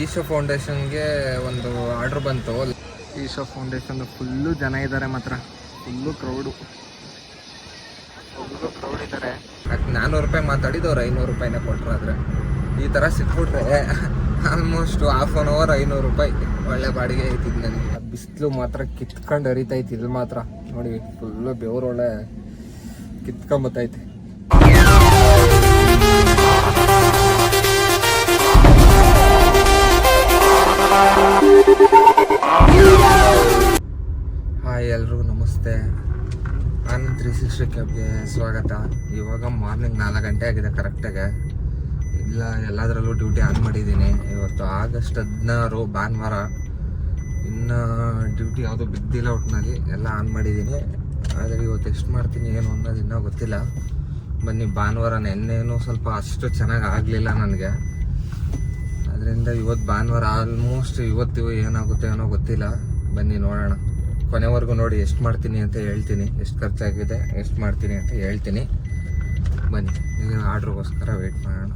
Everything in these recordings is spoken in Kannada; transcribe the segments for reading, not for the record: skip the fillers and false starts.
ಈಶೋ ಫೌಂಡೇಶನ್ಗೆ ಒಂದು ಆರ್ಡ್ರ್ ಬಂತು. ಈಶೋ ಫೌಂಡೇಶನ್ ಫುಲ್ಲು ಜನ ಇದ್ದಾರೆ, ಮಾತ್ರ ಫುಲ್ಲು ಕ್ರೌಡ್ ಇದ್ದಾರೆ. 400 ರೂಪಾಯಿ ಮಾತಾಡಿದವ್ರು 500 ರೂಪಾಯಿನ ಕೊಟ್ಟರು. ಆದರೆ ಈ ಥರ ಸಿಕ್ಬಿಟ್ರೆ ಆಲ್ಮೋಸ್ಟ್ ಹಾಫ್ ಆನ್ ಅವರ್ 500 ರೂಪಾಯಿ ಒಳ್ಳೆ ಬಾಡಿಗೆ ಐತಿದ್ದು ನನಗೆ. ಬಿಸಿಲು ಮಾತ್ರ ಕಿತ್ಕೊಂಡು ಹರಿತೈತಿ. ಇಲ್ಲಿ ಮಾತ್ರ ನೋಡಿ ಫುಲ್ಲು ಬೆವರೊಳ್ಳೆ ಕಿತ್ಕೊಂಬತ್ತೈತಿ. ಹಾಯ್ ಎಲ್ರಿಗೂ ನಮಸ್ತೆ. ಆನಂದ್ 360 ಕ್ಯಾಬ್ಗೆ ಸ್ವಾಗತ. ಇವಾಗ ಮಾರ್ನಿಂಗ್ 4 ಗಂಟೆ ಆಗಿದೆ ಕರೆಕ್ಟಾಗೆ. ಇಲ್ಲ ಎಲ್ಲದರಲ್ಲೂ ಡ್ಯೂಟಿ ಆನ್ ಮಾಡಿದ್ದೀನಿ. ಇವತ್ತು ಆಗಸ್ಟ್ 16 ಭಾನುವಾರ. ಇನ್ನು ಡ್ಯೂಟಿ ಯಾವುದೂ ಬಿದ್ದಿಲ್ಲ, ಒಟ್ಟಿನಲ್ಲಿ ಎಲ್ಲ ಆನ್ ಮಾಡಿದ್ದೀನಿ. ಆದರೆ ಇವತ್ತು ಎಷ್ಟು ಮಾಡ್ತೀನಿ ಏನು ಅನ್ನೋದು ಇನ್ನೂ ಗೊತ್ತಿಲ್ಲ. ಬನ್ನಿ, ಭಾನುವಾರ ನೆನ್ನೇನು ಸ್ವಲ್ಪ ಅಷ್ಟು ಚೆನ್ನಾಗಿ ಆಗಲಿಲ್ಲ ನನಗೆ. ಅದರಿಂದ ಇವತ್ತು ಭಾನುವಾರ ಆಲ್ಮೋಸ್ಟ್ ಇವತ್ತು ಏನಾಗುತ್ತೆ ಏನೋ ಗೊತ್ತಿಲ್ಲ. ಬನ್ನಿ ನೋಡೋಣ, ಕೊನೆವರೆಗೂ ನೋಡಿ ಎಷ್ಟು ಮಾಡ್ತೀನಿ ಅಂತ ಹೇಳ್ತೀನಿ, ಎಷ್ಟು ಖರ್ಚಾಗಿದೆ ಎಷ್ಟು ಮಾಡ್ತೀನಿ ಅಂತ ಹೇಳ್ತೀನಿ. ಬನ್ನಿ, ಈಗ ಆರ್ಡ್ರಿಗೋಸ್ಕರ ವೆಯ್ಟ್ ಮಾಡೋಣ.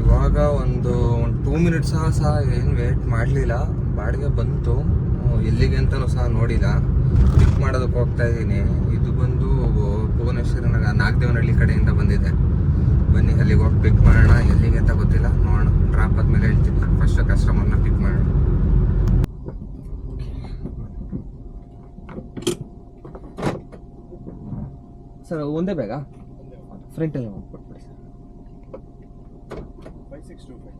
ಇವಾಗ ಒಂದು 2 ಮಿನಿಟ್ಸ್ ಸಹ ಏನು ವೆಯ್ಟ್ ಮಾಡಲಿಲ್ಲ. ಬಾಡಿಗೆ ಬಂತು, ಎಲ್ಲಿಗೆ ಅಂತಲೂ ಸಹ ನೋಡಿಲ್ಲ. ಪಿಕ್ ಮಾಡೋದಕ್ಕೆ ಹೋಗ್ತಾ ಇದ್ದೀನಿ. ಇದು ಬಂದು ಭುವನೇಶ್ವರಿ ನಾಗದೇವನಹಳ್ಳಿ ಕಡೆಯಿಂದ ಬಂದಿದೆ. ಬನ್ನಿ ಅಲ್ಲಿಗೆ ಹೋಗಿ ಪಿಕ್ ಮಾಡೋಣ. ಎಲ್ಲಿಗೆ ಅಂತ ಗೊತ್ತಿಲ್ಲ, ನೋಡೋಣ. ಡ್ರಾಪ್ ಆದ್ಮೇಲೆ ಹೇಳ್ತೀನಿ. ಫಸ್ಟ್ ಕಸ್ಟಮರ್ನ ಪಿಕ್ ಮಾಡೋಣ. ಸರ್ ಒಂದೇ ಬೇಗ ಫ್ರಂಟಲ್ಲಿ ಕೊಟ್ಬಿಡಿ ಸರ್. 5625.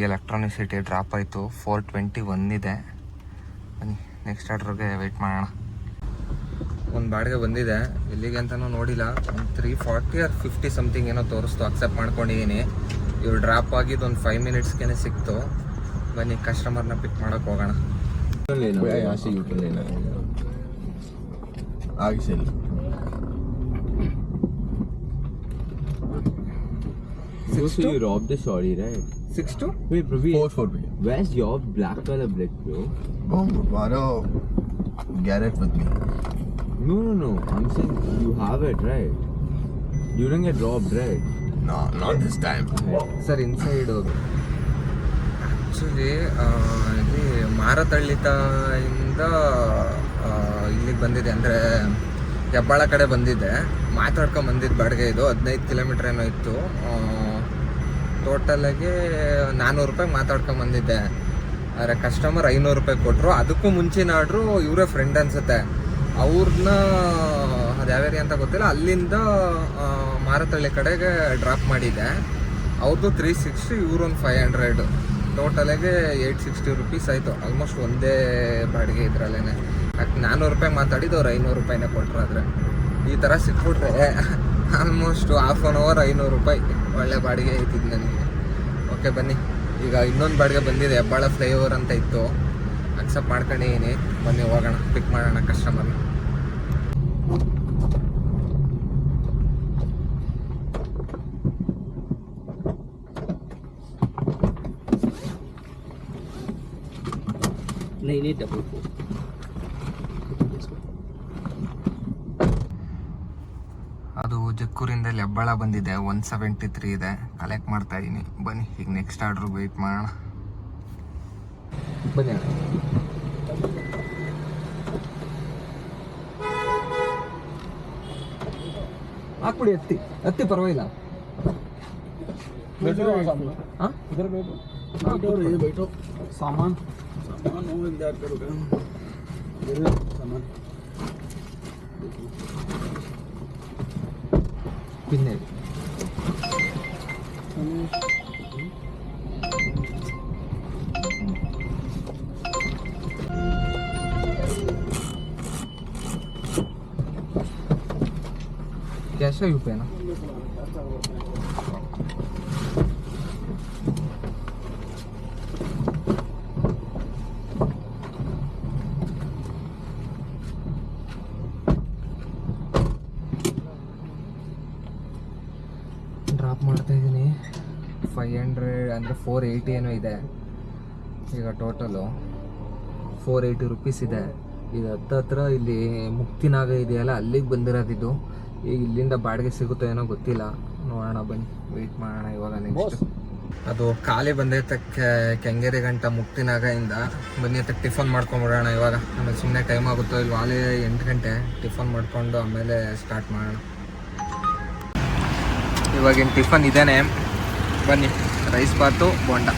ಎಲೆಕ್ಟ್ರಾನಿಕ್ ಸಿಟಿ ಡ್ರಾಪ್ ಆಯಿತು. 421 ಇದೆ. ಬನ್ನಿ ನೆಕ್ಸ್ಟ್ ಆರ್ಡ್ರಿಗೆ ವೆಯ್ಟ್ ಮಾಡೋಣ. ಒಂದು ಬಾಡಿಗೆ ಬಂದಿದೆ, ಎಲ್ಲಿಗೆ ಅಂತಲೂ ನೋಡಿಲ್ಲ. ಒಂದು 340 or 50 ಸಮಥಿಂಗ್ ಏನೋ ತೋರಿಸ್ತು. ಅಕ್ಸೆಪ್ಟ್ ಮಾಡ್ಕೊಂಡಿದ್ದೀನಿ. ಇವ್ರು ಡ್ರಾಪ್ ಆಗಿದ್ದು ಒಂದು 5 ಮಿನಿಟ್ಸ್ಗೆ ಸಿಕ್ತು. ಬನ್ನಿ ಕಸ್ಟಮರ್ನ ಪಿಕ್ ಮಾಡೋಕ್ಕೆ ಹೋಗೋಣ. So you robbed the shorty, right? 62? Wait, Praveer. 440. Where's your black color brick, bro? Borrow Garrett with me. No. I'm saying you have it, right? You didn't get robbed, right? No, not this time. Sir inside ಹೋಗಿ ಆ್ಯಕ್ಚುಲಿ ಇಲ್ಲಿ ಮಾರತಳ್ಳಿಯಿಂದ ಇಲ್ಲಿಗೆ ಬಂದಿದೆ. ಅಂದರೆ ಹೆಬ್ಬಾಳ ಕಡೆ ಬಂದಿದ್ದೆ. ಮಾತಾಡ್ಕೊಂಡು ಬಂದಿದ್ದು ಬಾಡಿಗೆ. ಇದು 15 ಕಿಲೋಮೀಟ್ರ್ ಏನೋ ಇತ್ತು. ಟೋಟಲಾಗಿ 400 ರೂಪಾಯಿ ಮಾತಾಡ್ಕೊಂಡು ಬಂದಿದ್ದೆ. ಆದರೆ ಕಸ್ಟಮರ್ 500 ರೂಪಾಯಿ ಕೊಟ್ಟರು. ಅದಕ್ಕೂ ಮುಂಚಿನ ಆರ್ಡ್ರು ಇವರೇ ಫ್ರೆಂಡ್ ಅನಿಸುತ್ತೆ. ಅವ್ರನ್ನ ಅದು ಯಾವ ಏರಿಯಾ ಅಂತ ಗೊತ್ತಿಲ್ಲ, ಅಲ್ಲಿಂದ ಮಾರತಳ್ಳಿ ಕಡೆಗೆ ಡ್ರಾಪ್ ಮಾಡಿದ್ದೆ. ಅವ್ರದ್ದು 360, ಇವ್ರೊಂದು 500. ಟೋಟಲಾಗಿ 860 ರುಪೀಸ್ ಆಯಿತು. ಆಲ್ಮೋಸ್ಟ್ ಒಂದೇ ಬಾಡಿಗೆ ಇದರಲ್ಲೇ. ಯಾಕೆ 400 ರೂಪಾಯಿ ಮಾತಾಡಿದ್ದು 500 ರೂಪಾಯಿನೇ ಕೊಟ್ಟರು. ಆದರೆ ಈ ಥರ ಸಿಕ್ಬಿಟ್ರೆ ಆಲ್ಮೋಸ್ಟ್ ಹಾಫ್ ಆನ್ ಅವರ್ 500 ರೂಪಾಯಿ ಒಳ್ಳೆ ಬಾಡಿಗೆ ಐತಿದ್ದು ನನಗೆ. ಓಕೆ ಬನ್ನಿ, ಈಗ ಇನ್ನೊಂದು ಬಾಡಿಗೆ ಬಂದಿದೆ. ಹೆಬ್ಬಾಳ ಫ್ಲೈಓವರ್ ಅಂತ ಇತ್ತು, ಅಕ್ಸೆಪ್ಟ್ ಮಾಡ್ಕೊಂಡಿದ್ದೀನಿ. ಬನ್ನಿ ಹೋಗೋಣ, ಪಿಕ್ ಮಾಡೋಣ ಕಸ್ಟಮರ್ನ. ಅದು ಜಕ್ಕೂರಿಂದ ಹೆಬ್ಬಾಳ ಬಂದಿದೆ. 173 ಇದೆ. ಕಲೆಕ್ಟ್ ಮಾಡ್ತಾ ಇದ್ದೀನಿ. ಬನ್ನಿ ಈಗ ನೆಕ್ಸ್ಟ್ ಆರ್ಡ್ರ್ ವೆಯ್ಟ್ ಮಾಡೋಣ. ಬನ್ನಿ ಹಾಕ್ಬಿಡಿ. ಹತ್ತಿ ಪರವಾಗಿಲ್ಲ. ಸಾಮಾನು पिन्ने कैश है यूपी ना 500 ಅಂದರೆ 480 ಏನೋ ಇದೆ ಈಗ ಟೋಟಲು. 480 ರುಪೀಸ್ ಇದೆ. ಇದು ಹತ್ರ ಇಲ್ಲಿ ಮುಕ್ತಿನಾಗ ಇದೆಯಲ್ಲ ಅಲ್ಲಿಗೆ ಬಂದಿರೋದಿದ್ದು. ಈಗ ಇಲ್ಲಿಂದ ಬಾಡಿಗೆ ಸಿಗುತ್ತೋ ಏನೋ ಗೊತ್ತಿಲ್ಲ, ನೋಡೋಣ ಬನ್ನಿ ವೆಯ್ಟ್ ಮಾಡೋಣ. ಇವಾಗ ನೆಕ್ಸ್ಟ್ ಅದು ಖಾಲಿ ಬಂದೈತೆ ಕೆಂಗೇರಿ ಗಂಟ ಮುಕ್ತಿನಾಗ ಇಂದ. ಬನ್ನಿ ಅದಕ್ಕೆ ಟಿಫನ್ ಮಾಡ್ಕೊಂಬಿಡೋಣ ಇವಾಗ, ಆಮೇಲೆ ಸುಮ್ಮನೆ ಟೈಮ್ ಆಗುತ್ತೋ ಇಲ್ಲಿ ವಾಲೆ 8 ಗಂಟೆ. ಟಿಫನ್ ಮಾಡಿಕೊಂಡು ಆಮೇಲೆ ಸ್ಟಾರ್ಟ್ ಮಾಡೋಣ. ಇವಾಗಿನ ಟಿಫನ್ ಇದೇನೆ, ಬನ್ನಿ ರೈಸ್ ಬಾತು ಬೋಂಡ.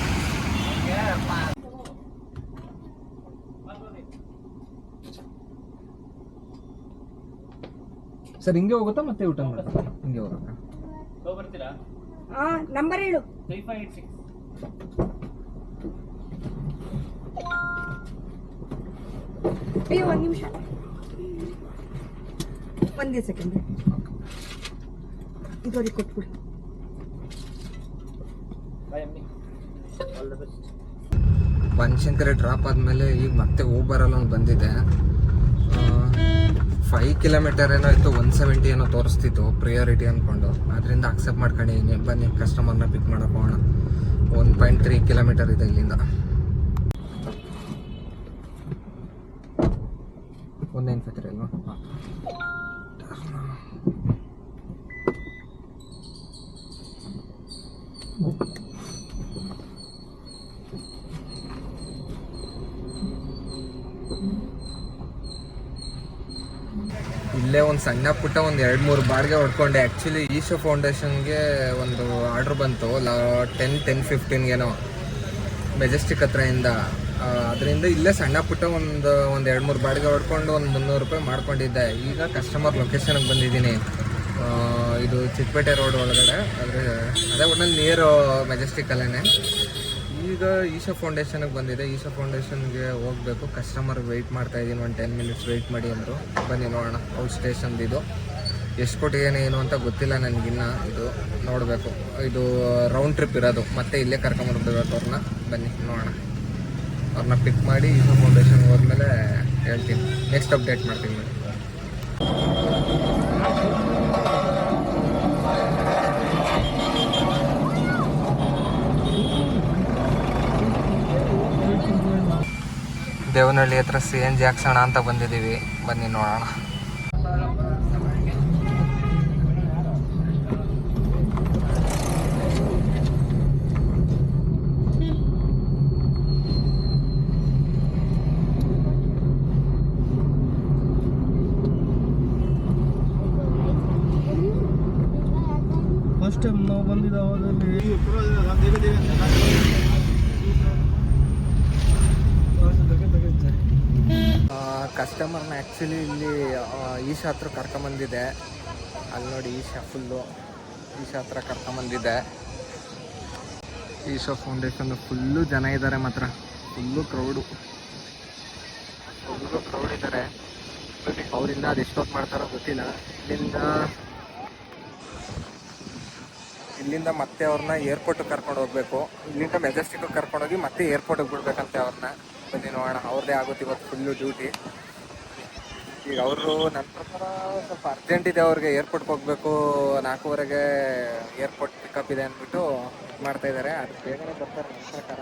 ಸರ್ ಹಿಂಗೆ ಹೋಗುತ್ತಾ ಮತ್ತೆ ಊಟ ಮಾಡ್ತಾ ಹಿಂಗೆ ಹೋಗುತ್ತಾ? ನಂಬರ್ ಹೇಳು. ಅಯ್ಯೋ ಒಂದು ನಿಮಿಷ, ಒಂದೇ ಸೆಕೆಂಡ್ ಇದೊರಿಗೆ ಕೊಟ್ಬಿಡಿ. ಬನಶಂಕರಿ ಡ್ರಾಪ್ ಆದಮೇಲೆ ಈಗ ಮತ್ತೆ ಊಬರಲ್ಲಿ ಒಂದು ಬಂದಿದೆ. 5 ಕಿಲೋಮೀಟರ್ ಏನೋ ಇತ್ತು, 170 ಏನೋ ತೋರಿಸ್ತಿತ್ತು ಪ್ರಿಯಾರಿಟಿ ಅಂದ್ಕೊಂಡು. ಅದರಿಂದ ಅಕ್ಸೆಪ್ಟ್ ಮಾಡ್ಕೊಂಡಿದ್ದೀನಿ. ಬನ್ನಿ ಕಸ್ಟಮರ್ನ ಪಿಕ್ ಮಾಡೋಕೆ ಹೋಗೋಣ. 1.3 ಕಿಲೋಮೀಟರ್ ಇದೆ ಇಲ್ಲಿಂದ. 193 ಅಲ್ವಾ? ಇಲ್ಲೇ ಒಂದು ಸಣ್ಣ ಪುಟ್ಟ ಒಂದು 2-3 ಬಾಡಿಗೆ ಹೊಡ್ಕೊಂಡೆ. ಆ್ಯಕ್ಚುಲಿ ಈಶೋ ಫೌಂಡೇಶನ್ಗೆ ಒಂದು ಆರ್ಡ್ರ್ ಬಂತು 10-15 ಮೆಜೆಸ್ಟಿಕ್ ಹತ್ರದಿಂದ. ಅದರಿಂದ ಇಲ್ಲೇ ಸಣ್ಣ ಪುಟ್ಟ ಒಂದು 2-3 ಬಾಡಿಗೆ ಹೊಡ್ಕೊಂಡು ಒಂದು 300 ರೂಪಾಯಿ ಮಾಡ್ಕೊಂಡಿದ್ದೆ. ಈಗ ಕಸ್ಟಮರ್ ಲೊಕೇಶನ್ಗೆ ಬಂದಿದ್ದೀನಿ. ಇದು ಚಿಕ್ಕಪೇಟೆ ರೋಡ್ ಒಳಗಡೆ, ಅದೇ ಒಟ್ಟಲ್ಲಿ ನಿಯರ್ ಮೆಜೆಸ್ಟಿಕಲ್ಲೇ. ಈಗ ಈಶಾ ಫೌಂಡೇಶನ್ಗೆ ಬಂದಿದೆ. ಈಶಾ ಫೌಂಡೇಶನ್ಗೆ ಹೋಗಬೇಕು. ಕಸ್ಟಮರ್ ವೆಯ್ಟ್ ಮಾಡ್ತಾ ಇದ್ದೀನಿ, ಒಂದು 10 ಮಿನಿಟ್ಸ್ ವೆಯ್ಟ್ ಮಾಡಿ ಅಂದರು. ಬನ್ನಿ ನೋಡೋಣ ಔಟ್ ಸ್ಟೇಷನ್ದು ಇದು ಎಷ್ಟು ಕೊಟ್ಟಿದ್ದೇನೆ ಏನು ಅಂತ ಗೊತ್ತಿಲ್ಲ ನನಗಿನ್ನ. ಇದು ನೋಡಬೇಕು. ಇದು ರೌಂಡ್ ಟ್ರಿಪ್ ಇರೋದು, ಮತ್ತೆ ಇಲ್ಲೇ ಕರ್ಕೊಂಬರ್ಬೇಕು ಅವ್ರನ್ನ. ಬನ್ನಿ ನೋಡೋಣ. ಅವ್ರನ್ನ ಪಿಕ್ ಮಾಡಿ ಈಶಾ ಫೌಂಡೇಶನ್ಗೆ ಹೋದ್ಮೇಲೆ ಹೇಳ್ತೀನಿ, ನೆಕ್ಸ್ಟ್ ಅಪ್ಡೇಟ್ ಮಾಡ್ತೀನಿ. ದೇವನಹಳ್ಳಿ ಹತ್ರ CNG ಹಾಕ್ಸೋಣ ಅಂತ ಬಂದಿದ್ದೀವಿ. ಬನ್ನಿ ನೋಡೋಣ. ಫಸ್ಟ್ ಟೈಮ್ ನಾವು ಬಂದಿದ್ದ ಅವಾಗಲ್ಲಿ ಕಸ್ಟಮರ್ನ ಆ್ಯಕ್ಚುಲಿ ಇಲ್ಲಿ ಈಶಾ ಹತ್ರ ಕರ್ಕೊಂಬಂದಿದೆ. ಅಲ್ಲಿ ನೋಡಿ ಈಶಾ ಫುಲ್ಲು ಈಶಾ ಹತ್ರ ಕರ್ಕೊಂಬಂದಿದೆ. ಈಶಾ ಫೌಂಡೇಶನ್ ಫುಲ್ಲು ಜನ ಇದ್ದಾರೆ, ಮಾತ್ರ ಫುಲ್ಲು ಕ್ರೌಡ್ ಇದ್ದಾರೆ. ಅವರಿಂದ ಅದು ಎಷ್ಟೊತ್ತು ಮಾಡ್ತಾರೋ ಗೊತ್ತಿಲ್ಲ. ಇಲ್ಲಿಂದ ಮತ್ತೆ ಅವ್ರನ್ನ ಏರ್ಪೋರ್ಟಿಗೆ ಕರ್ಕೊಂಡು ಹೋಗ್ಬೇಕು. ಇಲ್ಲಿಂದ ಮೆಜೆಸ್ಟಿಕ್ಗೆ ಕರ್ಕೊಂಡೋಗಿ ಮತ್ತೆ ಏರ್ಪೋರ್ಟಿಗೆ ಬಿಡ್ಬೇಕಂತೆ ಅವ್ರನ್ನ. ಬನ್ನಿ ನೋಡೋಣ. ಅವ್ರದ್ದೇ ಆಗುತ್ತೆ ಇವತ್ತು ಫುಲ್ಲು ಡ್ಯೂಟಿ. ಈಗ ಅವರು ನನ್ನ ಪ್ರಕಾರ ಸ್ವಲ್ಪ ಅರ್ಜೆಂಟ್ ಇದೆ ಅವ್ರಿಗೆ, ಏರ್ಪೋರ್ಟ್ಗೆ ಹೋಗಬೇಕು. 4:15ಗೆ ಏರ್ಪೋರ್ಟ್ ಪಿಕಪ್ ಇದೆ ಅಂದ್ಬಿಟ್ಟು ಮಾಡ್ತಾಯಿದ್ದಾರೆ. ಅದು ಬೇಗನೆ ಬರ್ತಾರೆ ನನ್ನ ಪ್ರಕಾರ.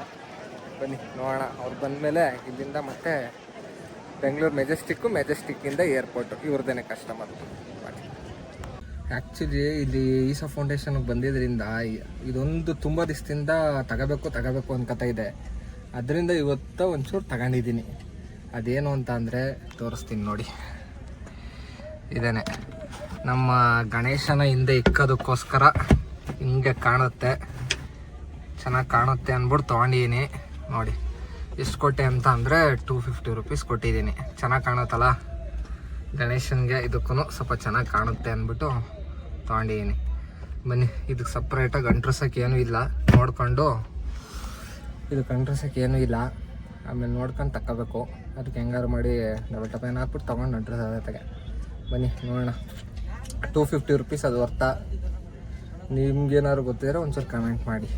ಬನ್ನಿ ನೋಡೋಣ. ಅವ್ರು ಬಂದಮೇಲೆ ಇಲ್ಲಿಂದ ಮತ್ತೆ ಬೆಂಗಳೂರು ಮೆಜೆಸ್ಟಿಕ್ಕಿಂದ ಏರ್ಪೋರ್ಟು. ಇವ್ರದ್ದೇನೆ ಕಸ್ಟಮರ್. ಆ್ಯಕ್ಚುಲಿ ಇಲ್ಲಿ ಈಶಾ ಫೌಂಡೇಶನ್ಗೆ ಬಂದಿದ್ದರಿಂದ ಇದೊಂದು ತುಂಬ ದಿವಸದಿಂದ ತಗೋಬೇಕು ಅನ್ಕೋತಾ ಇದೆ. ಅದರಿಂದ ಇವತ್ತು ಒಂಚೂರು ತಗೊಂಡಿದ್ದೀನಿ. ಅದೇನು ಅಂತ ಅಂದರೆ ತೋರಿಸ್ತೀನಿ ನೋಡಿ. ಇದೇನೆ ನಮ್ಮ ಗಣೇಶನ ಹಿಂದೆ ಇಕ್ಕೋದಕ್ಕೋಸ್ಕರ ಹಿಂಗೆ ಕಾಣುತ್ತೆ, ಚೆನ್ನಾಗಿ ಕಾಣುತ್ತೆ ಅಂದ್ಬಿಟ್ಟು ತೊಗೊಂಡಿದ್ದೀನಿ. ನೋಡಿ ಎಷ್ಟು ಕೊಟ್ಟೆ ಅಂತ ಅಂದರೆ 250 ರುಪೀಸ್ ಕೊಟ್ಟಿದ್ದೀನಿ. ಚೆನ್ನಾಗಿ ಕಾಣುತ್ತಲ್ಲ ಗಣೇಶನಿಗೆ, ಇದಕ್ಕೂ ಸ್ವಲ್ಪ ಚೆನ್ನಾಗಿ ಕಾಣುತ್ತೆ ಅಂದ್ಬಿಟ್ಟು ತೊಗೊಂಡಿದ್ದೀನಿ. ಬನ್ನಿ, ಇದಕ್ಕೆ ಸಪ್ರೇಟಾಗಿ ಅಂಟ್ರಸೋಕ್ಕೆ ಏನೂ ಇಲ್ಲ. ನೋಡಿಕೊಂಡು ಇದಕ್ಕೆ ಅಂಟ್ರಸೋಕ್ಕೆ ಏನೂ ಇಲ್ಲ, ಆಮೇಲೆ ನೋಡ್ಕೊಂಡು ತಗೋಬೇಕು. ಅದಕ್ಕೆ ಹೆಂಗಾರು ಮಾಡಿ ಡಬಲ್ ಟಪೇನ್ ಹಾಕ್ಬಿಟ್ಟು ತೊಗೊಂಡು ಅಂಟ್ರಸೋದಕ್ಕೆ. ಬನ್ನಿ ನೋಡೋಣ. 250 ರುಪೀಸ್ ಅದು ವರ್ತಾ? ನಿಮ್ಗೇನಾದ್ರು ಗೊತ್ತಿದ್ರೆ ಒಂಚೂರು ಕಮೆಂಟ್ ಮಾಡಿ,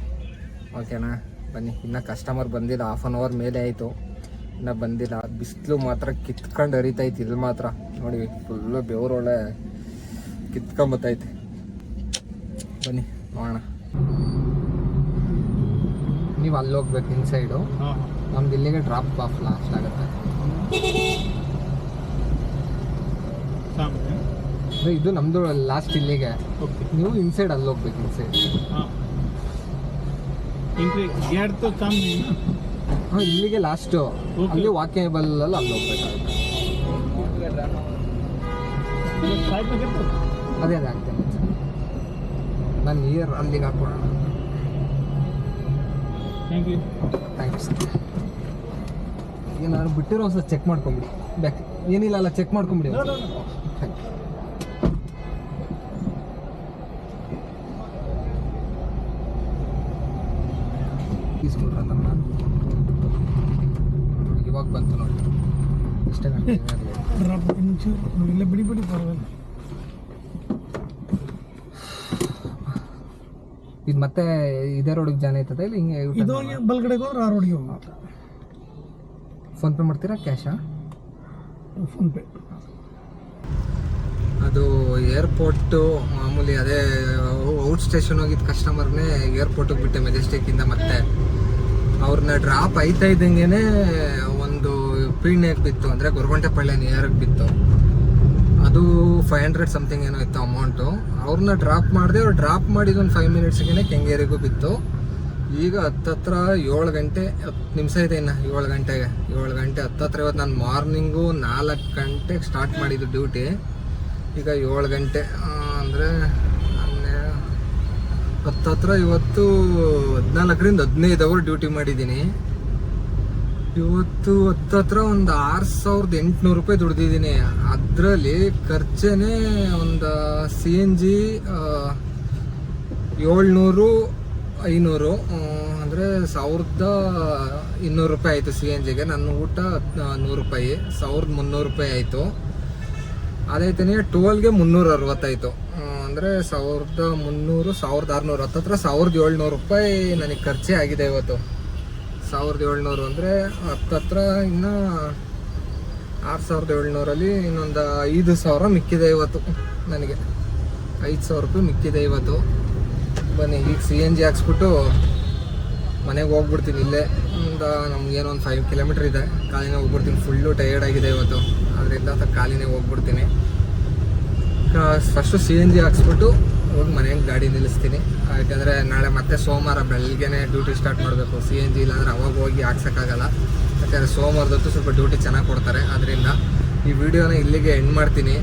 ಓಕೆನಾ? ಬನ್ನಿ. ಇನ್ನು ಕಸ್ಟಮರ್ ಬಂದಿಲ್ಲ, 1/2 ಅವರ್ ಮೇಲೆ ಆಯಿತು, ಇನ್ನೂ ಬಂದಿಲ್ಲ. ಬಿಸಿಲು ಮಾತ್ರ ಕಿತ್ಕೊಂಡು ಹರಿತೈತೆ. ಇಲ್ಲಿ ಮಾತ್ರ ನೋಡಿ ಫುಲ್ಲು ಬೆವರೊಳ್ಳೆ ಕಿತ್ಕೊಂಬತ್ತೈತೆ. ಬನ್ನಿ ನೋಡೋಣ. ನೀವು ಅಲ್ಲಿ ಹೋಗ್ಬೇಕು ಇನ್ಸೈಡು. ಹಾಂ ನಮ್ದು ಇಲ್ಲಿಗೆ ಡ್ರಾಪ್ ಆಫ್ ಲಾಸ್ಟ್ ಆಗುತ್ತೆ. ಸಾಮನೆ ಅಂದ್ರೆ ಇದು ನಮ್ಮದು ಲಾಸ್ಟ್ ಇಲ್ಲಿಗೆ. ಓಕೆ ನೀವು ಇನ್ಸೈಡ್ ಅಲ್ಲಿ ಹೋಗ್ಬೇಕು ಇನ್ಸೈಡ್. हाँ इनके गेट तो सामने है ना. ಹಾಂ ಇಲ್ಲಿಗೆ ಲಾಸ್ಟು. Okay. ಅಲ್ಲಿ ವಾಕೇಬಲ್ ಅಲ್ಲಿ ಅಲ್ಲಿ ಹೋಗ್ಬೇಕಾಗುತ್ತೆ. साइड में कितना ಅದೇ ಆಗ್ತೇನೆ ನಾನು ನಿಯರ್ ಅಲ್ಲಿಗೆ ಹಾಕ್ಕೊಡೋಣ. Thank you. ಥ್ಯಾಂಕ್ಸ್. ಈಗ ನಾನು ಬಿಟ್ಟಿರೋ ಒಂದ್ಸಲ ಚೆಕ್ ಮಾಡ್ಕೊಂಬಿಡಿ. ಬ್ಯಾಕ್ ಏನಿಲ್ಲ ಅಲ್ಲ, ಚೆಕ್ ಮಾಡ್ಕೊಂಬಿಡಿ. No no thank you. తీసుకుంటారా ತಮ್ಮ? ಇವಾಗ ಬಂತು ನೋಡಿ. ಇಷ್ಟೇ ಗಂಟೆ ड्रॉप నుంచి ಇಲ್ಲ ಬಿಡಿ ಬಿಡಿ ಪರವಾಗಿಲ್ಲ. ಇದು ಮತ್ತೆ ಇದೇ ರೋಡಿಗೆ ಜಾನ್ ಆಯ್ತದೆ ಇಲ್ಲ ಹಿಂಗೆ ಇದು ಬಲ್ಗಡೆಗೆ ಹೋದ್ರೆ ಆ ರೋಡ್ಗೆ ಹೋಗುತ್ತೆ. ಫೋನ್ ಪೇ ಮಾಡ್ತೀರಾ ಕ್ಯಾಶಾ? ಫೋನ್ ಪೇ. ಅದು ಏರ್ಪೋರ್ಟು ಮಾಮೂಲಿ ಅದೇ ಔಟ್ ಸ್ಟೇಷನ್ ಹೋಗಿದ್ದ ಕಸ್ಟಮರ್ನೇ ಏರ್ಪೋರ್ಟಿಗೆ ಬಿಟ್ಟೆ ಮೆಜೆಸ್ಟಿಕ್ಕಿಂದ. ಮತ್ತೆ ಅವ್ರನ್ನ ಡ್ರಾಪ್ ಆಯ್ತಾ ಇದ್ದಂಗೆ ಒಂದು ಪೀಣ್ಯಕ್ಕೆ ಬಿತ್ತು, ಅಂದರೆ ಗೊರಗುಂಟೆಪಾಳ್ಯ ನಿಯರ್ಗೆ ಬಿತ್ತು. ಅದು 500 ಸಮಥಿಂಗ್ ಏನೋ ಇತ್ತು ಅಮೌಂಟು. ಅವ್ರನ್ನ ಡ್ರಾಪ್ ಮಾಡಿದೆ. ಅವ್ರು ಡ್ರಾಪ್ ಮಾಡಿದ ಒಂದು 5 ಮಿನಿಟ್ಸ್ಗೆ ಕೆಂಗೇರಿಗೂ ಬಿತ್ತು. ಈಗ ಹತ್ತತ್ರ 7 ಗಂಟೆ 10 ನಿಮಿಷ ಇದೆ ಇನ್ನು 7 ಗಂಟೆಗೆ. 7 ಗಂಟೆ ಹತ್ತತ್ರ. ಇವತ್ತು ನಾನು ಮಾರ್ನಿಂಗು 4 ಗಂಟೆಗೆ ಸ್ಟಾರ್ಟ್ ಮಾಡಿದ್ದು ಡ್ಯೂಟಿ. ಈಗ 7 ಗಂಟೆ ಅಂದರೆ ಹತ್ತತ್ರ ಇವತ್ತು 14ರಿಂದ 15 ಅವರ್ ಡ್ಯೂಟಿ ಮಾಡಿದ್ದೀನಿ. ಇವತ್ತು ಹತ್ತತ್ರ ಒಂದು 6,800 ರೂಪಾಯಿ ದುಡ್ದಿದ್ದೀನಿ. ಅದರಲ್ಲಿ ಖರ್ಚೇನೆ ಒಂದು CNG 700-500 ಅಂದರೆ 1,200 ರೂಪಾಯಿ ಆಯಿತು CNGಗೆ. ನನ್ನ ಊಟ 100 ರೂಪಾಯಿ, 1,300 ರೂಪಾಯಿ ಆಯಿತು. ಅದಾಯ್ತಾನೆ ಟೋಲ್ಗೆ 360 ಆಯಿತು. ಅಂದರೆ 1,300 1,600 ಹತ್ತತ್ರ 1,700 ರೂಪಾಯಿ ನನಗೆ ಖರ್ಚೇ ಆಗಿದೆ ಇವತ್ತು. 1,700 ಅಂದರೆ ಹತ್ತತ್ರ ಇನ್ನು 6,700ಅಲ್ಲಿ ಇನ್ನೊಂದು 5,000 ಮಿಕ್ಕಿದೆ ಇವತ್ತು ನನಗೆ. 5,000 ರೂಪಾಯಿ ಮಿಕ್ಕಿದೆ ಇವತ್ತು. ಬನ್ನಿ ಈಗ CNG ಹಾಕ್ಸ್ಬಿಟ್ಟು ಮನೆಗೆ ಹೋಗ್ಬಿಡ್ತೀನಿ. ಇಲ್ಲೇ ಒಂದು ನಮಗೇನೋ ಒಂದು 5 ಕಿಲೋಮೀಟ್ರ್ ಇದೆ. ಕಾಲಿನೇ ಹೋಗ್ಬಿಡ್ತೀನಿ. ಫುಲ್ಲು ಟಯರ್ಡ್ ಆಗಿದೆ ಇವತ್ತು. ಅದರಿಂದ ಕಾಲಿನೇ ಹೋಗ್ಬಿಡ್ತೀನಿ. ಫಸ್ಟು CNG ಹಾಕ್ಸ್ಬಿಟ್ಟು ಹೋಗಿ ಮನೆಗೆ ಗಾಡಿ ನಿಲ್ಲಿಸ್ತೀನಿ. ಯಾಕೆಂದರೆ ನಾಳೆ ಮತ್ತೆ ಸೋಮವಾರ ಬೆಳಗ್ಗೆನೇ ಡ್ಯೂಟಿ ಸ್ಟಾರ್ಟ್ ಮಾಡಬೇಕು. CNG ಇಲ್ಲಾಂದರೆ ಅವಾಗ ಹೋಗಿ ಹಾಕ್ಸೋಕ್ಕಾಗಲ್ಲ. ಯಾಕೆಂದರೆ ಸೋಮವಾರದೊತ್ತು ಸ್ವಲ್ಪ ಡ್ಯೂಟಿ ಚೆನ್ನಾಗಿ ಕೊಡ್ತಾರೆ. ಅದರಿಂದ ಈ ವಿಡಿಯೋನ ಇಲ್ಲಿಗೆ ಎಂಡ್ ಮಾಡ್ತೀನಿ.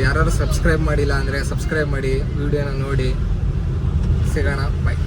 ಯಾರು ಸಬ್ಸ್ಕ್ರೈಬ್ ಮಾಡಿಲ್ಲ ಅಂದರೆ ಸಬ್ಸ್ಕ್ರೈಬ್ ಮಾಡಿ, ವಿಡಿಯೋನ ನೋಡಿ. ಸಿಗೋಣ, ಬಾಯ್.